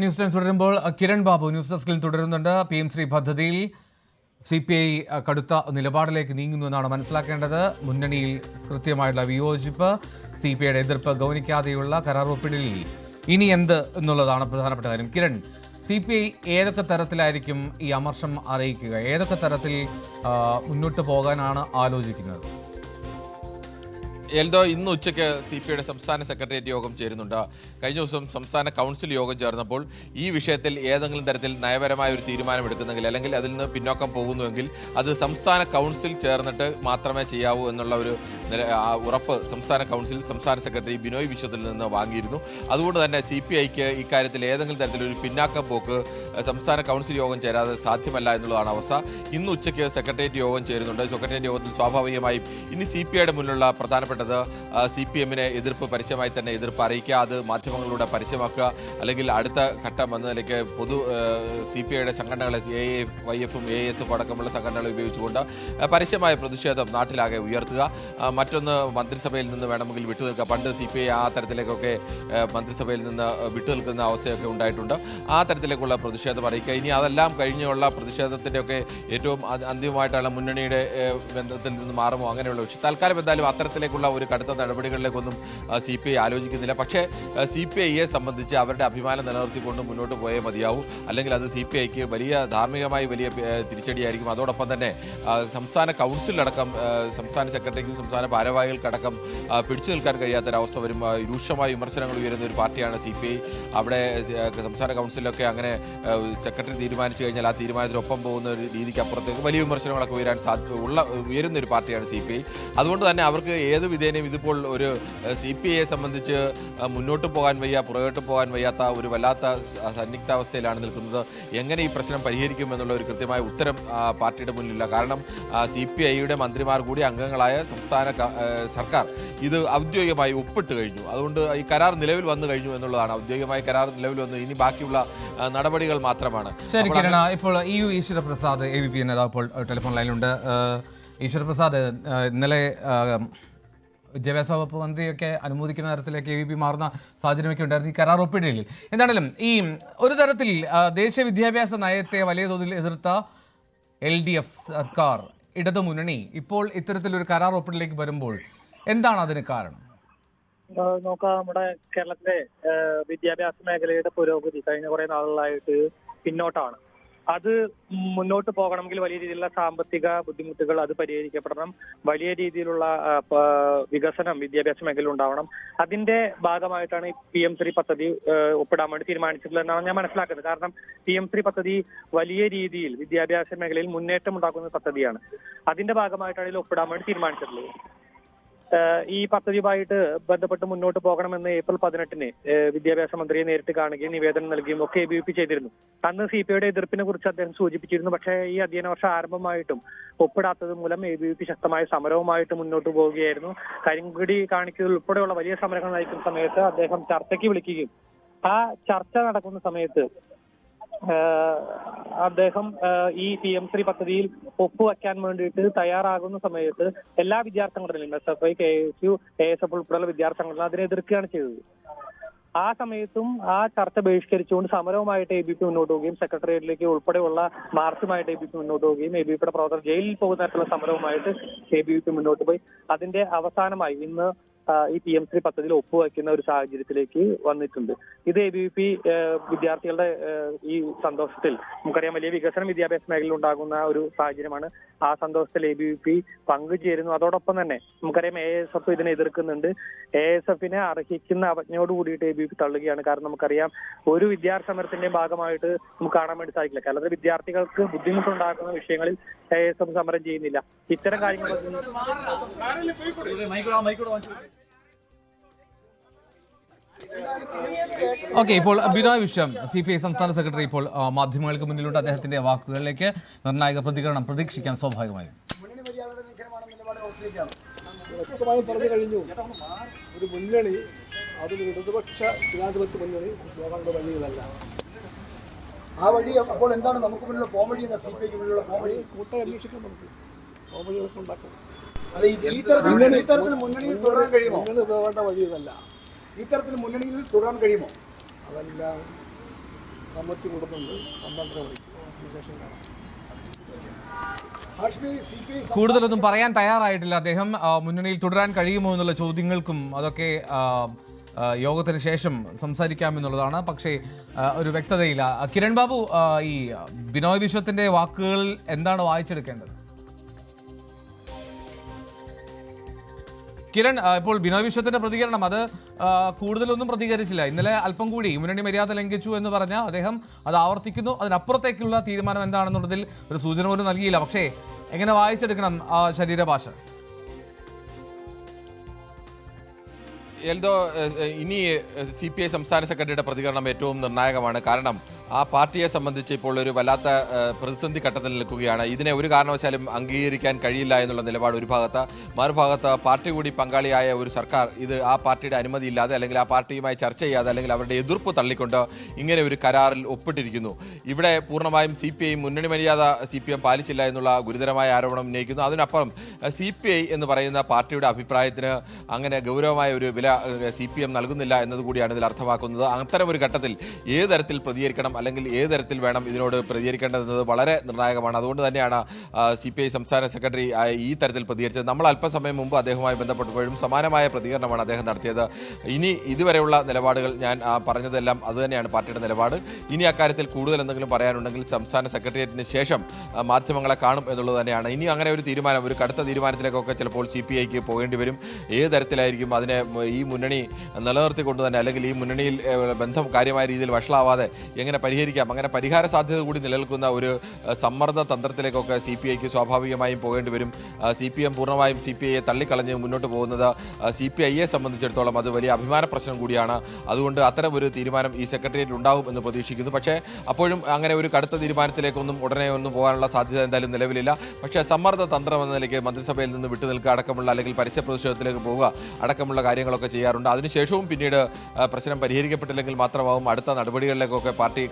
News time തുടരുമ്പോൾ Kiran Babu news ഡെസ്കിൽ തുടരുന്നുണ്ട്. PM3 പദ്ധതിയിൽ CPI കടുത്ത നിലപാടിലേക്ക് നീങ്ങുന്നുവെന്നാണ് മനസ്സിലാക്കേണ്ടത്. മുന്നണിയിൽ കൃത്യമായുള്ള വിയോജിപ്പ്, CPIയുടെ എതിർപ്പ് ഗൗനിക്കാതെയുള്ള കരാർ ഒപ്പിടലിൽ ഇനി എന്ത് എന്നുള്ളതാണ് പ്രധാനപ്പെട്ട കാര്യം. കിരൺ, CPI ഏതൊക്കെ തരത്തിലായിരിക്കും ഈ അമർഷം അറിയിക്കുക? ഏതൊക്കെ തരത്തിൽ മുന്നോട്ട് പോകാനാണ് ആലോചിക്കുന്നത്? എൽദോ, ഇന്ന് ഉച്ചയ്ക്ക് CPIയുടെ സംസ്ഥാന സെക്രട്ടേറിയറ്റ് യോഗം ചേരുന്നുണ്ട്. കഴിഞ്ഞ ദിവസം സംസ്ഥാന കൗൺസിൽ യോഗം ചേർന്നപ്പോൾ ഈ വിഷയത്തിൽ ഏതെങ്കിലും തരത്തിൽ നയപരമായ ഒരു തീരുമാനമെടുക്കുന്നെങ്കിൽ അല്ലെങ്കിൽ അതിൽ നിന്ന് പിന്നോക്കം പോകുന്നുവെങ്കിൽ അത് സംസ്ഥാന കൗൺസിൽ ചേർന്നിട്ട് മാത്രമേ ചെയ്യാവൂ എന്നുള്ള ഒരു ഉറപ്പ് സംസ്ഥാന സെക്രട്ടറി ബിനോയ് വിശ്വത്തിൽ നിന്ന് വാങ്ങിയിരുന്നു. അതുകൊണ്ട് തന്നെ CPIക്ക് ഇക്കാര്യത്തിൽ ഏതെങ്കിലും തരത്തിലൊരു പിന്നാക്കം പോക്ക് സംസ്ഥാന കൗൺസിൽ യോഗം ചേരാതെ സാധ്യമല്ല എന്നുള്ളതാണ് അവസ്ഥ. ഇന്ന് ഉച്ചയ്ക്ക് സെക്രട്ടേറിയറ്റ് യോഗം ചേരുന്നുണ്ട്. സെക്രട്ടേറിയറ്റ് യോഗത്തിൽ സ്വാഭാവികമായും ഇനി CPIയുടെ മുന്നിലുള്ള പ്രധാനപ്പെട്ട CPM-നെ എതിർപ്പ് പരസ്യമായി തന്നെ എതിർപ്പ് അറിയിക്കുക, അത് മാധ്യമങ്ങളിലൂടെ പരസ്യമാക്കുക, അല്ലെങ്കിൽ അടുത്ത ഘട്ടം എന്ന നിലയ്ക്ക് CPIയുടെ സംഘടനകളെ AIYF-ഉം AIS-ഉം അടക്കമുള്ള സംഘടനകളെ ഉപയോഗിച്ചുകൊണ്ട് പരസ്യമായ പ്രതിഷേധം നാട്ടിലാകെ ഉയർത്തുക. മറ്റൊന്ന്, മന്ത്രിസഭയിൽ നിന്ന് വേണമെങ്കിൽ വിട്ടുനിൽക്കുക. പണ്ട് CPI ആ തരത്തിലേക്കൊക്കെ മന്ത്രിസഭയിൽ നിന്ന് വിട്ടുനിൽക്കുന്ന അവസ്ഥയൊക്കെ ഉണ്ടായിട്ടുണ്ട്. ആ തരത്തിലേക്കുള്ള പ്രതിഷേധം അറിയിക്കുക. ഇനി അതെല്ലാം കഴിഞ്ഞുള്ള പ്രതിഷേധത്തിൻ്റെയൊക്കെ ഏറ്റവും അന്തിമമായിട്ടുള്ള മുന്നണിയുടെ ബന്ധത്തിൽ നിന്ന് മാറുമോ അങ്ങനെയുള്ള വിഷയം. തൽക്കാലം എന്തായാലും അത്തരത്തിലേക്കുള്ള ഒരു കടുത്ത നടപടികളിലേക്കൊന്നും CPI ആലോചിക്കുന്നില്ല. പക്ഷേ CPIയെ സംബന്ധിച്ച് അവരുടെ അഭിമാനം നിലനിർത്തിക്കൊണ്ട് മുന്നോട്ട് പോയേ മതിയാവൂ. അല്ലെങ്കിൽ അത് CPIക്ക് ധാർമ്മികമായി വലിയ തിരിച്ചടിയായിരിക്കും. അതോടൊപ്പം തന്നെ സംസ്ഥാന കൗൺസിലടക്കം സംസ്ഥാന സെക്രട്ടറിക്കും സംസ്ഥാന ഭാരവാഹികൾക്കടക്കം പിടിച്ചു നിൽക്കാൻ കഴിയാത്തൊരവസ്ഥ വരും. രൂക്ഷമായ വിമർശനങ്ങൾ ഉയരുന്ന ഒരു പാർട്ടിയാണ് CPI. അവിടെ സംസ്ഥാന കൗൺസിലൊക്കെ അങ്ങനെ സെക്രട്ടറി തീരുമാനിച്ചു കഴിഞ്ഞാൽ ആ തീരുമാനത്തിനൊപ്പം പോകുന്ന ഒരു രീതിക്ക് അപ്പുറത്തേക്ക് വലിയ വിമർശനങ്ങളൊക്കെ ഉയരുന്ന ഒരു പാർട്ടിയാണ് CPI. അതുകൊണ്ട് തന്നെ അവർക്ക് ഏത് വിധേനയും ഇതിപ്പോൾ ഒരു CPIയെ സംബന്ധിച്ച് മുന്നോട്ട് പോകാൻ വയ്യ, പുറകോട്ട് പോകാൻ വയ്യാത്ത ഒരു വല്ലാത്ത സന്നിഗ്ധാവസ്ഥയിലാണ് നിൽക്കുന്നത്. എങ്ങനെ ഈ പ്രശ്നം പരിഹരിക്കും എന്നുള്ള ഒരു കൃത്യമായ ഉത്തരം പാർട്ടിയുടെ മുന്നിലില്ല. കാരണം CPIയുടെ മന്ത്രിമാർ കൂടി അംഗങ്ങളായ സംസ്ഥാന സർക്കാർ ഇത് ഔദ്യോഗികമായി ഒപ്പിട്ട് കഴിഞ്ഞു. അതുകൊണ്ട് ഈ കരാർ നിലവിൽ വന്നു കഴിഞ്ഞു എന്നുള്ളതാണ്. ഔദ്യോഗികമായ കരാർ നിലവിൽ വന്നു, ഇനി ബാക്കിയുള്ള നടപടികൾ മാത്രമാണ്. ശരി കിരണ, ഇപ്പോൾ ഈശ്വരപ്രസാദ് AVP നേതാവ് ഇപ്പോൾ ടെലിഫോൺ ലൈനിലുണ്ട്. ഈശ്വരപ്രസാദ്, ഇന്നലെ വിദ്യാഭ്യാസ വകുപ്പ് മന്ത്രിയൊക്കെ അനുമോദിക്കുന്ന തരത്തിലേക്ക് AVP മാറുന്ന സാഹചര്യമൊക്കെ ഉണ്ടായിരുന്നു ഈ കരാർ ഒപ്പിടലിൽ. എന്താണെങ്കിലും ഈ ഒരു തരത്തിൽ ദേശീയ വിദ്യാഭ്യാസ നയത്തെ വലിയ തോതിൽ എതിർത്ത LDF സർക്കാർ, ഇടതു മുന്നണി ഇപ്പോൾ ഇത്തരത്തിലൊരു കരാർ ഒപ്പിടലിലേക്ക് വരുമ്പോൾ എന്താണ് അതിന് കാരണം? നോക്കാം, നമ്മുടെ കേരളത്തിലെ വിദ്യാഭ്യാസ മേഖലയുടെ പുരോഗതി കഴിഞ്ഞ കുറെ നാളുകളായിട്ട് പിന്നോട്ടാണ്. അത് മുന്നോട്ട് പോകണമെങ്കിൽ വലിയ രീതിയിലുള്ള സാമ്പത്തിക ബുദ്ധിമുട്ടുകൾ അത് പരിഹരിക്കപ്പെടണം. വലിയ രീതിയിലുള്ള വികസനം വിദ്യാഭ്യാസ മേഖലയിൽ ഉണ്ടാവണം. അതിന്റെ ഭാഗമായിട്ടാണ് ഈ PM3 പദ്ധതി ഒപ്പിടാൻ വേണ്ടി തീരുമാനിച്ചിട്ടുള്ളത് എന്നാണ് ഞാൻ മനസ്സിലാക്കുന്നത്. കാരണം PM3 പദ്ധതി വലിയ രീതിയിൽ വിദ്യാഭ്യാസ മേഖലയിൽ മുന്നേറ്റം ഉണ്ടാക്കുന്ന പദ്ധതിയാണ്. അതിന്റെ ഭാഗമായിട്ടാണ് ഇതിൽ ഒപ്പിടാൻ വേണ്ടി തീരുമാനിച്ചിട്ടുള്ളത്. ഈ പദ്ധതിയുമായിട്ട് ബന്ധപ്പെട്ട് മുന്നോട്ട് പോകണമെന്ന് ഏപ്രിൽ 18-ന് വിദ്യാഭ്യാസ മന്ത്രിയെ നേരിട്ട് കാണുകയും നിവേദനം നൽകുകയും ഒക്കെ ABVP ചെയ്തിരുന്നു. അന്ന് CPIയുടെ എതിർപ്പിനെ കുറിച്ച് അദ്ദേഹം സൂചിപ്പിച്ചിരുന്നു. പക്ഷേ ഈ അധ്യയന വർഷം ആരംഭമായിട്ടും ഒപ്പിടാത്തത് മൂലം ABVP ശക്തമായ സമരവുമായിട്ട് മുന്നോട്ട് പോവുകയായിരുന്നു. കരിങ്കൊടി കാണിക്കൽ ഉൾപ്പെടെയുള്ള വലിയ സമരങ്ങൾ നയിക്കുന്ന സമയത്ത് അദ്ദേഹം ചർച്ചയ്ക്ക് വിളിക്കുകയും ആ ചർച്ച നടക്കുന്ന സമയത്ത് അദ്ദേഹം ഈ PM3 പദ്ധതിയിൽ ഒപ്പുവെക്കാൻ വേണ്ടിയിട്ട് തയ്യാറാകുന്ന സമയത്ത് എല്ലാ വിദ്യാർത്ഥി സംഘടനകളും SFI, KSU, ASF ഉൾപ്പെടെയുള്ള വിദ്യാർത്ഥി സംഘടന അതിനെ എതിർക്കുകയാണ് ചെയ്തത്. ആ സമയത്തും ആ ചർച്ച ബഹിഷ്കരിച്ചുകൊണ്ട് സമരവുമായിട്ട് ABVP മുന്നോട്ട് പോവുകയും സെക്രട്ടേറിയറ്റിലേക്ക് ഉൾപ്പെടെയുള്ള മാർച്ചുമായിട്ട് ABVP മുന്നോട്ട് പോവുകയും ABVPയുടെ പ്രവർത്തകർ ജയിലിൽ പോകുന്ന തരത്തിലുള്ള സമരവുമായിട്ട് ABVP മുന്നോട്ട് പോയി. അതിന്റെ അവസാനമായി ഇന്ന് ഈ PM3 പദ്ധതിയിൽ ഒപ്പുവയ്ക്കുന്ന ഒരു സാഹചര്യത്തിലേക്ക് വന്നിട്ടുണ്ട്. ഇത് ABVP വിദ്യാർത്ഥികളുടെ ഈ സന്തോഷത്തിൽ, നമുക്കറിയാം വലിയ വികസനം വിദ്യാഭ്യാസ മേഖലയിൽ ഉണ്ടാകുന്ന ഒരു സാഹചര്യമാണ്. ആ സന്തോഷത്തിൽ ABVP പങ്കുചേരുന്നു. അതോടൊപ്പം തന്നെ നമുക്കറിയാം ASF ഇതിനെ എതിർക്കുന്നുണ്ട്. ASF-നെ അർഹിക്കുന്ന അവജ്ഞയോട് കൂടിയിട്ട് ABVP തള്ളുകയാണ്. കാരണം നമുക്കറിയാം ഒരു വിദ്യാർത്ഥി സമരത്തിന്റെ ഭാഗമായിട്ട് നമുക്ക് കാണാൻ വേണ്ടി സാധിക്കില്ല. കേരളത്തിലെ വിദ്യാർത്ഥികൾക്ക് ബുദ്ധിമുട്ടുണ്ടാക്കുന്ന വിഷയങ്ങളിൽ ASF സമരം ചെയ്യുന്നില്ല. ഇത്തരം കാര്യങ്ങൾ ഓക്കെ, ഇപ്പോൾ ബിനോയ് വിശ്വം CPI സംസ്ഥാന സെക്രട്ടറി ഇപ്പോൾ മാധ്യമങ്ങൾക്ക് മുന്നിലുണ്ട്. അദ്ദേഹത്തിന്റെ വാക്കുകളിലേക്ക് നിർണായക പ്രതികരണം പ്രതീക്ഷിക്കാൻ സ്വാഭാവികമായും. വ്യക്തമായി പറഞ്ഞു കഴിഞ്ഞു, ഒരു മുന്നണി, അതൊരു ഇടതുപക്ഷ ജനാധിപത്യ മുന്നണി പോകാനുള്ള വഴി ഇതല്ല. ആ വഴി അപ്പോൾ എന്താണ് നമുക്ക് മുന്നിലുള്ള പോംവഴി എന്ന CPIക്ക് മുന്നിലുള്ള പോംവഴി? കൂട്ടായി അന്വേഷിക്കാൻ നമുക്ക് പോംവഴികളൊക്കെ ഉണ്ടാക്കും. അത് ഈ തരത്തിൽ മുന്നണിയിൽ തുടരാൻ കഴിയുമോ? പോകേണ്ട വഴി ഇതല്ല. ഈ തരത്തിൽ മുന്നണിയിൽ തുടരാൻ കഴിയുമോ? അതെല്ലാം കമ്മിറ്റി കൂടുന്നുണ്ട് 12:30 മണിക്ക്. അതിനുശേഷം കാണാം. ഹാഷ്മി, CPI കൂടുതലൊന്നും പറയാൻ തയ്യാറായിട്ടില്ല അദ്ദേഹം. മുന്നണിയിൽ തുടരാൻ കഴിയുമോ എന്നുള്ള ചോദ്യങ്ങൾക്കും അതൊക്കെ യോഗത്തിന് ശേഷം സംസാരിക്കാമെന്നുള്ളതാണ്. പക്ഷേ ഒരു വ്യക്തതയില്ല. കിരൺ ബാബു, ഈ ബിനോയ് വിശ്വത്തിന്റെ വാക്കുകൾ എന്താണ് വായിച്ചെടുക്കേണ്ടത്? കിരൺ, ഇപ്പോൾ ബിനോയ് വിശ്വത്തിന്റെ പ്രതികരണം അത് കൂടുതലൊന്നും പ്രതികരിച്ചില്ല. ഇന്നലെ അല്പം കൂടി മുന്നണി മര്യാദ ലംഘിച്ചു എന്ന് പറഞ്ഞ അദ്ദേഹം അത് ആവർത്തിക്കുന്നു. അതിനപ്പുറത്തേക്കുള്ള തീരുമാനം എന്താണെന്നുള്ളതിൽ ഒരു സൂചന പോലും നൽകിയില്ല. പക്ഷേ എങ്ങനെ വായിച്ചെടുക്കണം ശരീരഭാഷ? എൽദോ, ഇനി CPI സംസ്ഥാന സെക്രട്ടറിയുടെ പ്രതികരണം ഏറ്റവും നിർണായകമാണ്. കാരണം ആ പാർട്ടിയെ സംബന്ധിച്ച് ഇപ്പോൾ ഒരു വല്ലാത്ത പ്രതിസന്ധി ഘട്ടത്തിൽ നിൽക്കുകയാണ്. ഇതിനെ ഒരു കാരണവശാലും അംഗീകരിക്കാൻ കഴിയില്ല എന്നുള്ള നിലപാട് ഒരു ഭാഗത്ത്, മറുഭാഗത്ത് പാർട്ടി കൂടി പങ്കാളിയായ ഒരു സർക്കാർ ഇത് ആ പാർട്ടിയുടെ അനുമതിയില്ലാതെ അല്ലെങ്കിൽ ആ പാർട്ടിയുമായി ചർച്ച ചെയ്യാതെ അല്ലെങ്കിൽ അവരുടെ എതിർപ്പ് തള്ളിക്കൊണ്ട് ഇങ്ങനെ ഒരു കരാറിൽ ഒപ്പിട്ടിരിക്കുന്നു. ഇവിടെ പൂർണ്ണമായും CPI മുന്നണി മര്യാദ CPM പാലിച്ചില്ല എന്നുള്ള ഗുരുതരമായ ആരോപണം ഉന്നയിക്കുന്നു. അതിനപ്പുറം CPI എന്ന് പറയുന്ന പാർട്ടിയുടെ അഭിപ്രായത്തിന് അങ്ങനെ ഗൗരവമായ ഒരു വില CPM നൽകുന്നില്ല എന്നതുകൂടിയാണ് ഇതിൽ അർത്ഥമാക്കുന്നത്. അത്തരം ഒരു ഘട്ടത്തിൽ ഏത് തരത്തിൽ പ്രതികരിക്കണം അല്ലെങ്കിൽ ഏത് തരത്തിൽ വേണം ഇതിനോട് പ്രതികരിക്കേണ്ടതെന്നത് വളരെ നിർണായകമാണ്. അതുകൊണ്ട് തന്നെയാണ് CPI സംസ്ഥാന സെക്രട്ടറി ഈ തരത്തിൽ പ്രതികരിച്ചത്. നമ്മൾ അല്പസമയം മുമ്പ് അദ്ദേഹവുമായി ബന്ധപ്പെട്ടപ്പോഴും സമാനമായ പ്രതികരണമാണ് അദ്ദേഹം നടത്തിയത്. ഇനി ഇതുവരെയുള്ള നിലപാടുകൾ ഞാൻ പറഞ്ഞതെല്ലാം അതുതന്നെയാണ് പാർട്ടിയുടെ നിലപാട്. ഇനി അക്കാര്യത്തിൽ കൂടുതൽ എന്തെങ്കിലും പറയാനുണ്ടെങ്കിൽ സംസ്ഥാന സെക്രട്ടേറിയറ്റിന് ശേഷം മാധ്യമങ്ങളെ കാണും എന്നുള്ളത് തന്നെയാണ്. ഇനി അങ്ങനെ ഒരു തീരുമാനം, ഒരു കടുത്ത തീരുമാനത്തിലേക്കൊക്കെ ചിലപ്പോൾ CPIക്ക് പോകേണ്ടി വരും. ഏത് തരത്തിലായിരിക്കും അതിനെ ഈ മുന്നണി നിലനിർത്തിക്കൊണ്ട് തന്നെ അല്ലെങ്കിൽ ഈ മുന്നണിയിൽ ബന്ധം കാര്യമായ രീതിയിൽ വഷളാവാതെ എങ്ങനെ പരിഹരിക്കാം, അങ്ങനെ പരിഹാര സാധ്യത കൂടി നിലനിൽക്കുന്ന ഒരു സമ്മർദ്ദ തന്ത്രത്തിലേക്കൊക്കെ CPIക്ക് സ്വാഭാവികമായും പോകേണ്ടി വരും. CPM പൂർണ്ണമായും CPIയെ തള്ളിക്കളഞ്ഞ് മുന്നോട്ട് പോകുന്നത് CPIയെ സംബന്ധിച്ചിടത്തോളം അത് വലിയ അഭിമാന പ്രശ്നം കൂടിയാണ്. അതുകൊണ്ട് അത്തരം ഒരു തീരുമാനം ഈ സെക്രട്ടേറിയറ്റിൽ ഉണ്ടാവും എന്ന് പ്രതീക്ഷിക്കുന്നു. പക്ഷേ അപ്പോഴും അങ്ങനെ ഒരു കടുത്ത തീരുമാനത്തിലേക്കൊന്നും ഉടനെ ഒന്നും പോകാനുള്ള സാധ്യത എന്തായാലും നിലവിലില്ല. പക്ഷേ സമ്മർദ്ദ തന്ത്രം എന്ന നിലയ്ക്ക് മന്ത്രിസഭയിൽ നിന്ന് വിട്ടുനിൽക്കുക അടക്കമുള്ള അല്ലെങ്കിൽ പരസ്യ പ്രതിഷേധത്തിലേക്ക് പോവുക അടക്കമുള്ള കാര്യങ്ങളൊക്കെ ചെയ്യാറുണ്ട്. അതിനുശേഷവും പിന്നീട് പ്രശ്നം പരിഹരിക്കപ്പെട്ടില്ലെങ്കിൽ മാത്രമാവും അടുത്ത നടപടികളിലേക്കൊക്കെ പാർട്ടി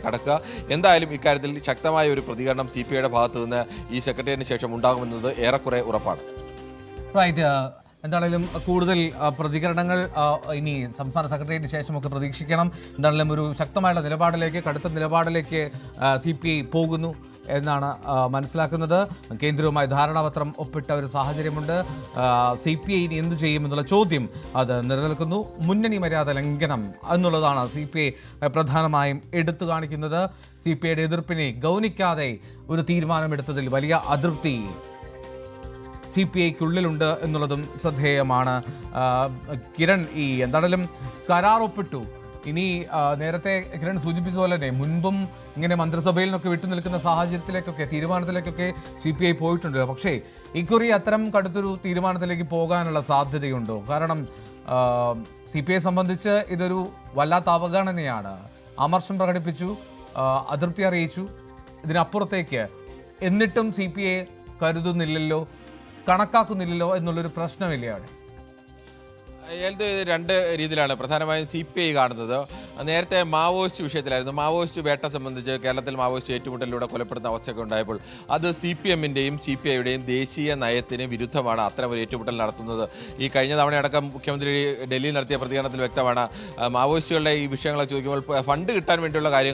കടക്കുക. എന്തായാലും ഇക്കാര്യത്തിൽ ശക്തമായ ഒരു പ്രതികരണം CPIയുടെ ഭാഗത്ത് നിന്ന് ഈ സെക്രട്ടറിയേറ്റിന് ശേഷം ഉണ്ടാകുമെന്നത് ഏറെക്കുറെ ഉറപ്പാണ്. റൈറ്റ്. എന്താണെങ്കിലും കൂടുതൽ പ്രതികരണങ്ങൾ ഇനി സംസ്ഥാന സെക്രട്ടേറിയറ്റിന് ശേഷമൊക്കെ പ്രതീക്ഷിക്കണം. എന്താണെങ്കിലും ഒരു ശക്തമായുള്ള നിലപാടിലേക്ക്, കടുത്ത നിലപാടിലേക്ക് CPI പോകുന്നു എന്നാണ് മനസ്സിലാക്കുന്നത്. കേന്ദ്രവുമായി ധാരണാപത്രം ഒപ്പിട്ട ഒരു സാഹചര്യമുണ്ട്. CPI ഇനി എന്ത് ചെയ്യുമെന്നുള്ള ചോദ്യം അത് നിലനിൽക്കുന്നു. മുന്നണി മര്യാദ ലംഘനം എന്നുള്ളതാണ് CPI പ്രധാനമായും എടുത്തു കാണിക്കുന്നത്. CPIയുടെ എതിർപ്പിനെ ഗൗനിക്കാതെ ഒരു തീരുമാനമെടുത്തതിൽ വലിയ അതൃപ്തി CPIക്കുള്ളിലുണ്ട് എന്നുള്ളതും ശ്രദ്ധേയമാണ്. കിരൺ, ഈ എന്താണെങ്കിലും കരാർ ഒപ്പിട്ടു. ഇനി നേരത്തെ കിരൺ സൂചിപ്പിച്ച പോലെ തന്നെ മുൻപും ഇങ്ങനെ മന്ത്രിസഭയിൽ നിന്നൊക്കെ വിട്ടുനിൽക്കുന്ന സാഹചര്യത്തിലേക്കൊക്കെ തീരുമാനത്തിലേക്കൊക്കെ CPI പോയിട്ടുണ്ട്. പക്ഷേ ഇക്കുറി അത്തരം കടുത്തൊരു തീരുമാനത്തിലേക്ക് പോകാനുള്ള സാധ്യതയുണ്ടോ? കാരണം CPI സംബന്ധിച്ച് ഇതൊരു വല്ലാത്ത അവഗണനയാണ്. അമർഷം പ്രകടിപ്പിച്ചു, അതൃപ്തി അറിയിച്ചു. ഇതിനപ്പുറത്തേക്ക് എന്നിട്ടും CPI കരുതുന്നില്ലല്ലോ, കണക്കാക്കുന്നില്ലല്ലോ എന്നുള്ളൊരു പ്രശ്നമില്ലേ അവിടെ? ഇത് രണ്ട് രീതിയിലാണ് പ്രധാനമായും CPI കാണുന്നത്. നേരത്തെ മാവോയിസ്റ്റ് വിഷയത്തിലായിരുന്നു. മാവോയിസ്റ്റ് വേട്ട സംബന്ധിച്ച് കേരളത്തിൽ മാവോയിസ്റ്റ് ഏറ്റുമുട്ടലിലൂടെ കൊലപ്പെടുന്ന അവസ്ഥയൊക്കെ ഉണ്ടായപ്പോൾ അത് CPMൻ്റെയും CPIയുടെയും ദേശീയ നയത്തിന് വിരുദ്ധമാണ് അത്തരം ഒരു ഏറ്റുമുട്ടൽ നടത്തുന്നത്. ഈ കഴിഞ്ഞ തവണയടക്കം മുഖ്യമന്ത്രി ഡൽഹിയിൽ നടത്തിയ പ്രതികരണത്തിൽ വ്യക്തമാണ്. മാവോയിസ്റ്റുകളുടെ ഈ വിഷയങ്ങളെ ചോദിക്കുമ്പോൾ ഫണ്ട് കിട്ടാൻ വേണ്ടിയുള്ള കാര്യങ്ങൾ